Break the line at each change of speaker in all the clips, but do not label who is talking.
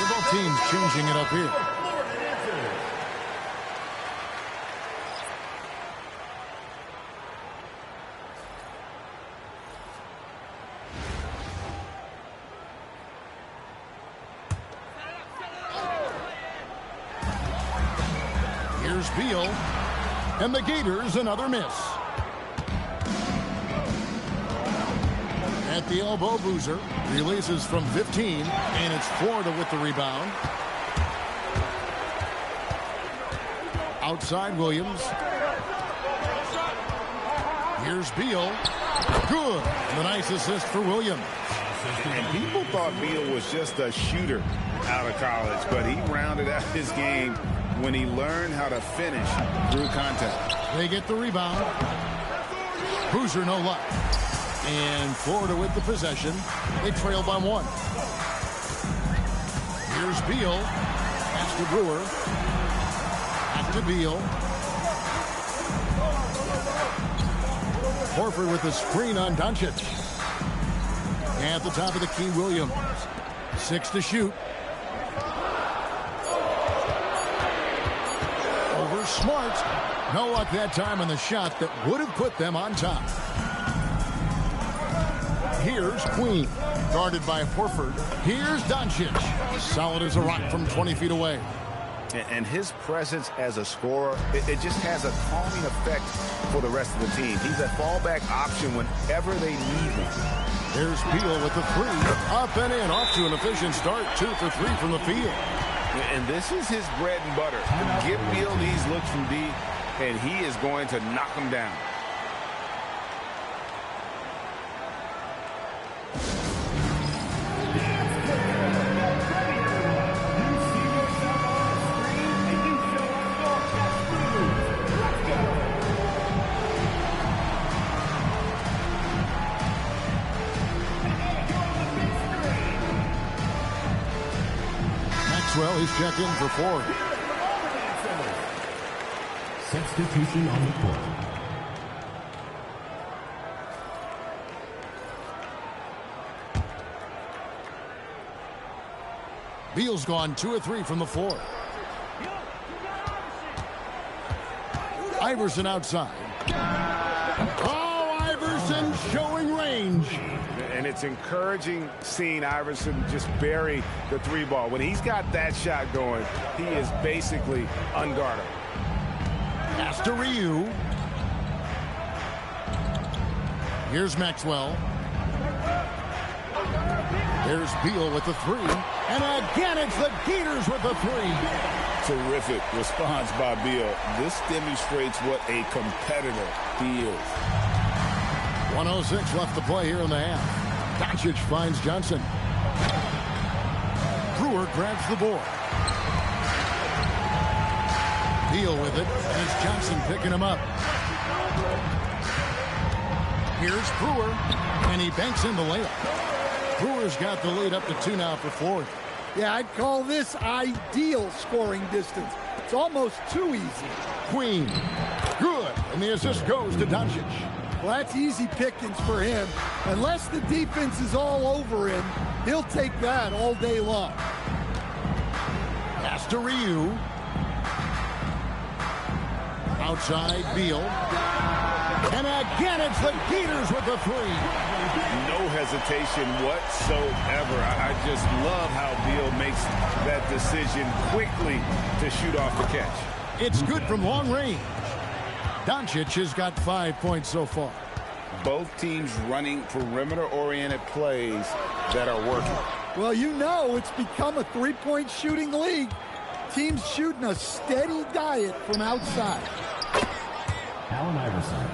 Both teams changing it up here. Here's Beal, and the Gators another miss. At the elbow, Boozer releases from 15, and it's Florida with the rebound. Outside Williams. Here's Beal. Good. The nice assist for Williams.
And people thought Beal was just a shooter out of college, but he rounded out his game when he learned how to finish through contact.
They get the rebound. Boozer no luck. And Florida with the possession. They trail by 1. Here's Beal. Pass to Brewer. Back to Beal. Horford with the screen on Doncic. At the top of the key, Williams. 6 to shoot. Over Smart. No luck that time on the shot that would have put them on top. Here's Queen, guarded by Horford. Here's Doncic, solid as a rock from 20 feet away.
And his presence as a scorer, it just has a calming effect for the rest of the team. He's a fallback option whenever they need him.
There's Beal with the 3. Up and in, off to an efficient start. 2 for 3 from the field.
And this is his bread and butter. Give Beal these looks from deep, and he is going to knock them down.
Maxwell is checked in for Ford.
Substitution on the court.
Beal's gone 2 of 3 from the floor. Iverson outside. Oh, Iverson showing range.
And it's encouraging seeing Iverson just bury the 3 ball. When he's got that shot going, he is basically unguardable.
Pass to Ryu. Here's Maxwell. There's Beal with the 3. And again, it's the Gators with the 3.
Terrific response by Beal. This demonstrates what a competitor he is.
1:06 left to play here in the half. Doncic finds Johnson. Brewer grabs the board. Beal with it, and it's Johnson picking him up. Here's Brewer, and he banks in the layup. Brewer's got the lead up to 2 now for Ford.
Yeah, I'd call this ideal scoring distance. It's almost too easy.
Queen, good, and the assist goes to Doncic.
Well, that's easy pickings for him. Unless the defense is all over him, he'll take that all day long.
Pass to Ryu. Outside, Beal. And again, it's the Gators with the 3.
No hesitation whatsoever. I just love how Beal makes that decision quickly to shoot off the catch.
It's good from long range. Doncic has got 5 points so far.
Both teams running perimeter-oriented plays that are working.
Well, you know it's become a three-point shooting league. Teams shooting a steady diet from outside.
Allen Iverson,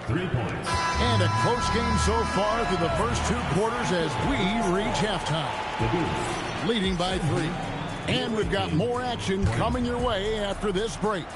3 points.
And a close game so far through the first 2 quarters as we reach halftime. Leading by 3. And we've got more action coming your way after this break.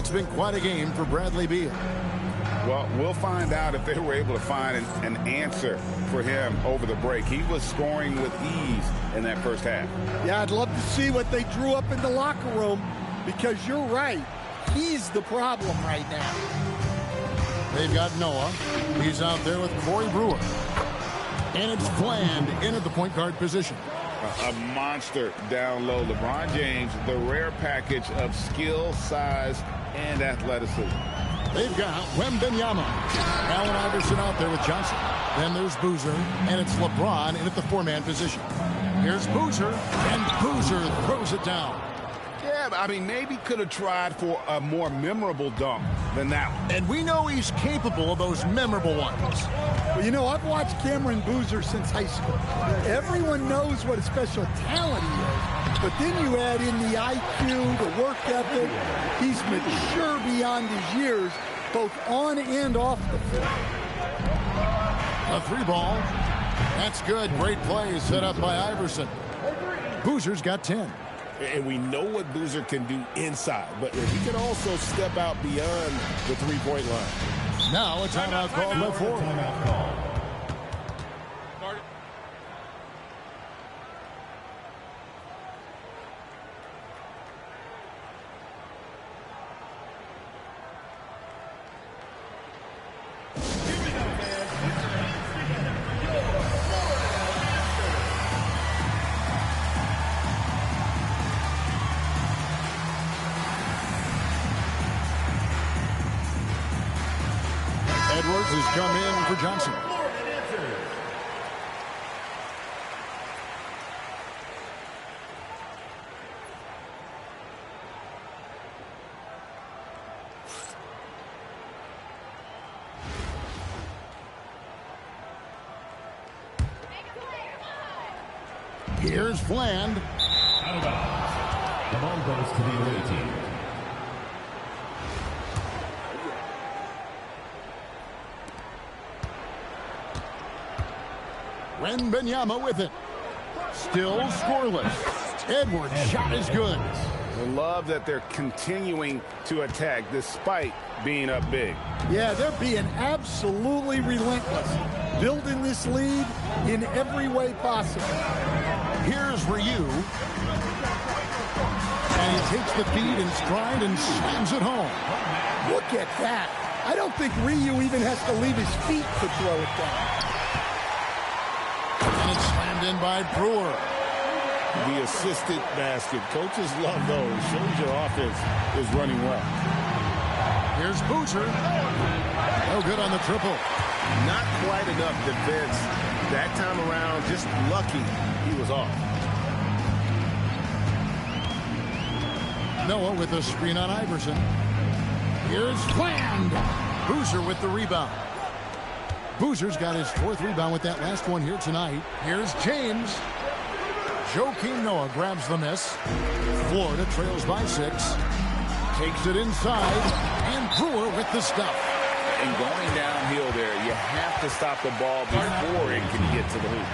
It's been quite a game for Bradley Beal.
Well, we'll find out if they were able to find an answer for him over the break. He was scoring with ease in that first half.
Yeah, I'd love to see what they drew up in the locker room, because you're right. He's the problem right now.
They've got Noah. He's out there with Corey Brewer. And it's Bland in at the point guard position.
A monster down low. LeBron James, the rare package of skill, size, and athleticism.
They've got Wembanyama. Allen Iverson out there with Johnson. Then there's Boozer, and it's LeBron in at the four-man position. Here's Boozer, and Boozer throws it down.
Yeah, I mean, maybe could have tried for a more memorable dunk than that one.
And we know he's capable of those memorable ones.
Well, you know, I've watched Cameron Boozer since high school. Everyone knows what a special talent he is. But then you add in the IQ, the work ethic. He's mature beyond his years, both on and off the field.
A three ball. That's good. Great play set up by Iverson. Boozer's got 10.
And we know what Boozer can do inside, but he can also step out beyond the three-point line.
Now a timeout call by Ford.
Timeout call.
Edwards has come in for Johnson. Here's Bland.
Out of bounds. The ball goes to the away team.
Wembanyama with it. Still scoreless. Edwards' shot is good.
I love that they're continuing to attack despite being up big.
Yeah, they're being absolutely relentless, building this lead in every way possible.
Here's Ryu. And he takes the feed in stride and slams it home.
Look at that. I don't think Ryu even has to leave his feet to throw it down.
And it's slammed in by Brewer.
The assisted basket. Coaches love those. Shows your offense is running well.
Here's Boozer. No good on the triple.
Not quite enough defense that time around. Just lucky he was off.
Noah with a screen on Iverson. Here's Bland. Boozer with the rebound. Boozer's got his fourth rebound with that last one here tonight. Here's James. Joakim Noah grabs the miss. Florida trails by 6. Takes it inside. And Brewer with the stuff.
And going downhill there, you have to stop the ball before it can get to the hoop.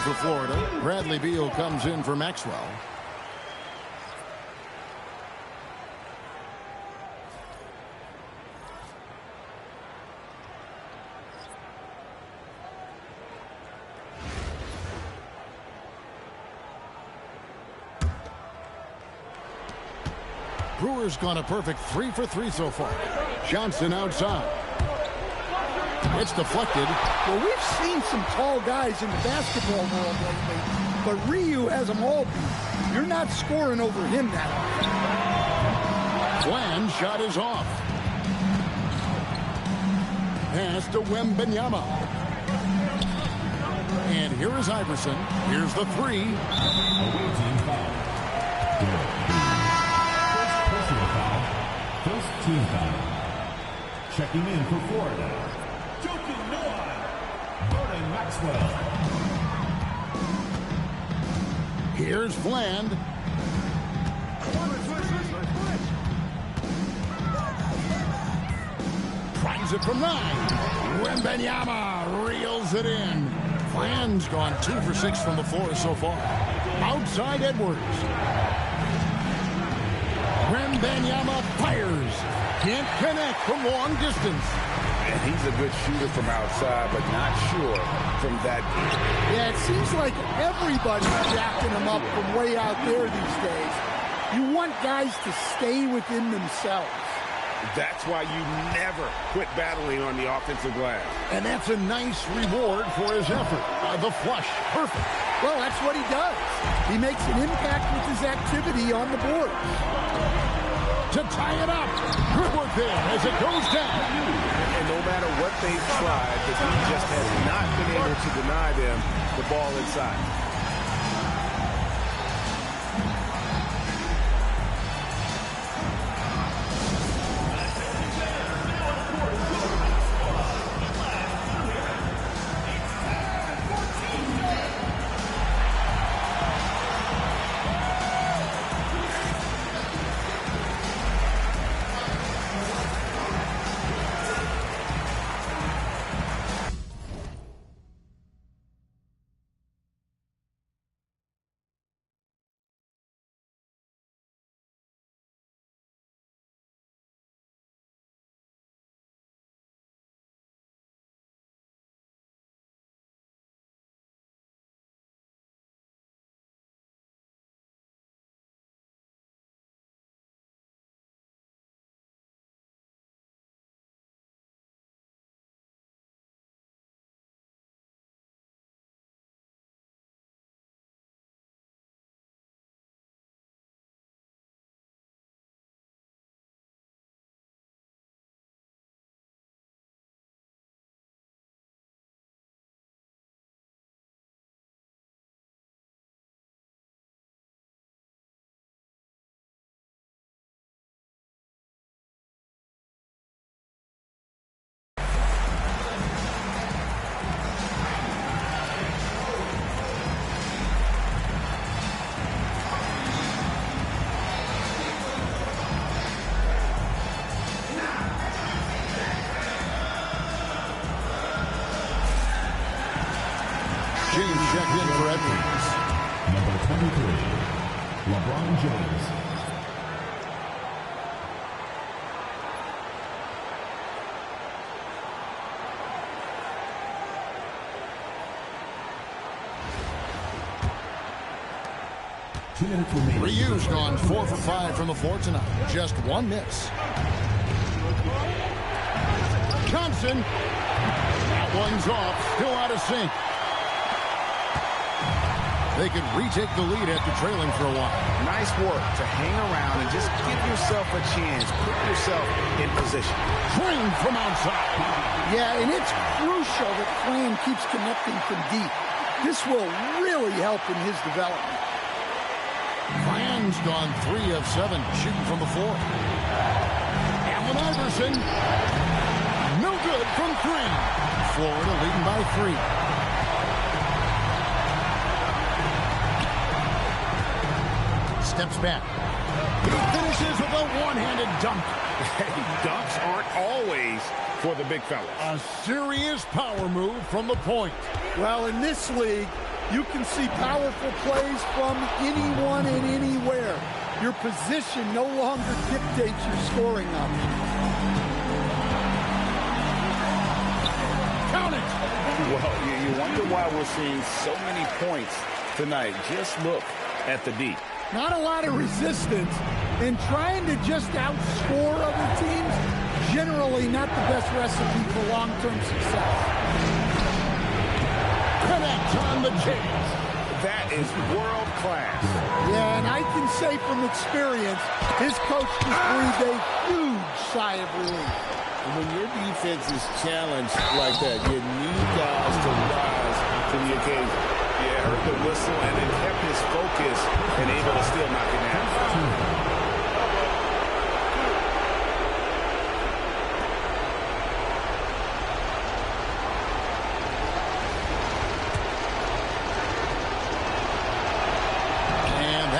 For Florida, Bradley Beal comes in for Maxwell. Brewer's gone a perfect 3 for 3 so far. Johnson outside. It's deflected.
Well, we've seen some tall guys in the basketball world lately, but Ryu has them all beat. You're not scoring over him that often.
Bland's shot is off. Pass to Wembanyama. And here is Iverson. Here's the 3.
Away team foul. First personal foul. First team foul. Checking in for Florida, Joakim Noah, Vernon Maxwell.
Here's Bland. Primes it from 9. Wembanyama reels it in. Bland's gone 2 for 6 from the floor so far. Outside Edwards. Wembanyama fires. Can't connect from long distance.
And he's a good shooter from outside, but not sure from that deep.
Yeah, it seems like everybody's jacking him up from way out there these days. You want guys to stay within themselves.
That's why you never quit battling on the offensive glass.
And that's a nice reward for his effort. The flush, perfect.
Well, that's what he does. He makes an impact with his activity on the board.
To tie it up. Good work there as it goes down.
And no matter what they've tried, the team just has not been able to deny them the ball inside.
James checked in for Edwards.
Number 23, LeBron James.
Ryu's gone 4 for 5 from the floor tonight. Just 1 miss. Thompson. That one's off. Still out of sync. They could retake the lead after trailing for a while.
Nice work to hang around and just give yourself a chance. Put yourself in position.
Swing from outside.
Yeah, and it's crucial that Fran keeps connecting from deep. This will really help in his development.
Fran's gone 3 of 7 shooting from the floor. Allen Iverson. No good from 3. Florida leading by 3. Steps back. He finishes with a one-handed dunk.
Hey, dunks aren't always for the big fellas.
A serious power move from the point.
Well, in this league, you can see powerful plays from anyone and anywhere. Your position no longer dictates your scoring options.
Count it.
Well, you wonder why we're seeing so many points tonight. Just look at the D.
Not a lot of resistance, and trying to just outscore other teams, generally not the best recipe for long-term success.
Connect on the Jays.
That is world class.
Yeah, and I can say from experience, his coach just breathed a huge sigh of relief.
When your defense is challenged like that, you need guys to rise to the occasion.
Yeah, heard the whistle and then kept his focus and able to still knock it down.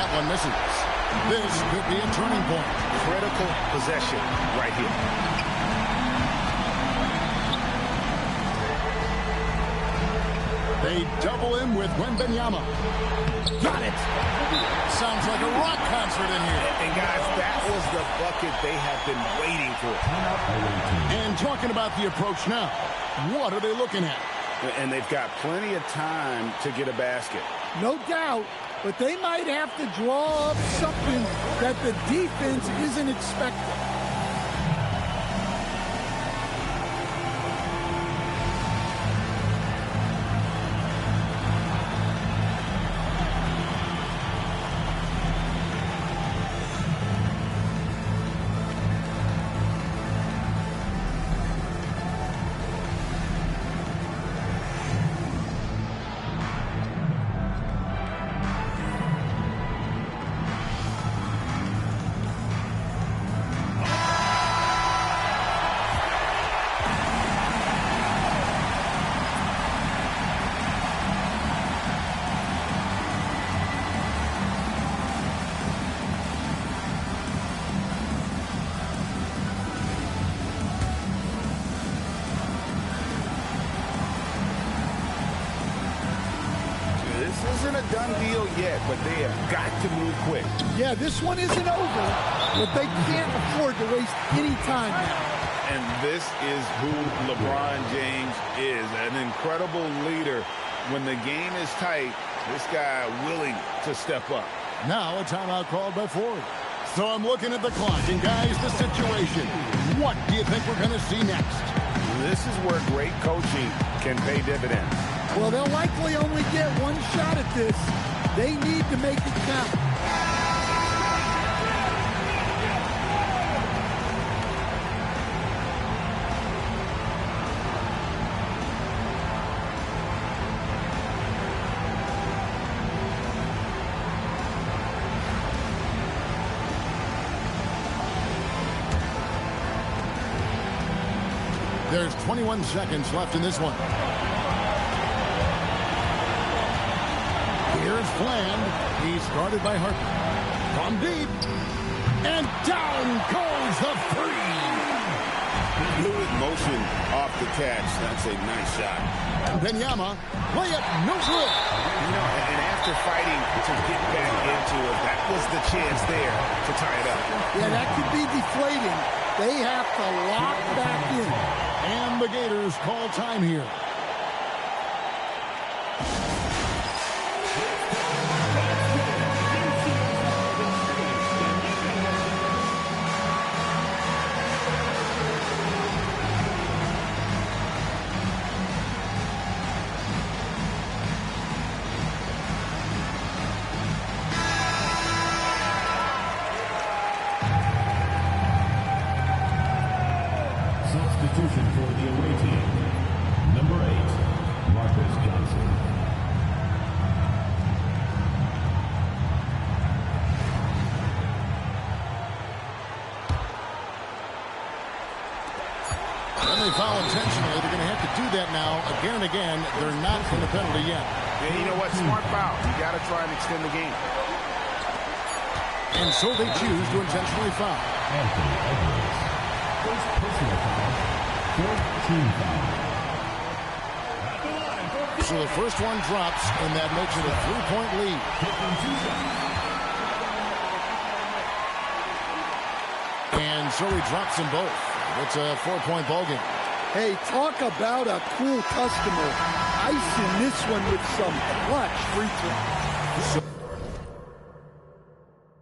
That one misses. This could be a turning point.
Critical possession right here.
They double him with Wembanyama. Got it. Sounds like a rock concert in here.
And guys, that was the bucket they have been waiting for.
And talking about the approach now, what are they looking at?
And they've got plenty of time to get a basket.
No doubt, but they might have to draw up something that the defense isn't expecting.
Isn't a done deal yet, but they have got to move quick.
Yeah, this one isn't over, but they can't afford to waste any time now.
And this is who LeBron James is, an incredible leader. When the game is tight, this guy willing to step up.
Now a timeout called by Ford. So I'm looking at the clock, and guys, the situation. What do you think we're going to see next?
This is where great coaching can pay dividends.
Well, they'll likely only get one shot at this. They need to make it count.
There's 21 seconds left in this one. Here's Bland. He's guarded by Harper. From deep. And down goes the three.
Fluid motion off the catch. That's a nice shot.
And Wembanyama, layup, no good.
You know, and after fighting to get back into it, that was the chance there to tie it up.
Yeah, that could be deflating. They have to lock back in.
And the Gators call time here.
Substitution for the away team. Number 8, Marcus Johnson.
When they foul intentionally, they're going to have to do that now again and again. They're not in the penalty yet.
And you know what? Smart foul. You got to try and extend the game.
And so they choose to intentionally foul.
Anthony Edwards. First personal foul. Fourth team foul.
So the first one drops, and that makes it a 3-point lead. And so he drops them both. It's a 4-point ball game.
Hey, talk about a cool customer. Icing this one with some clutch free throw.
So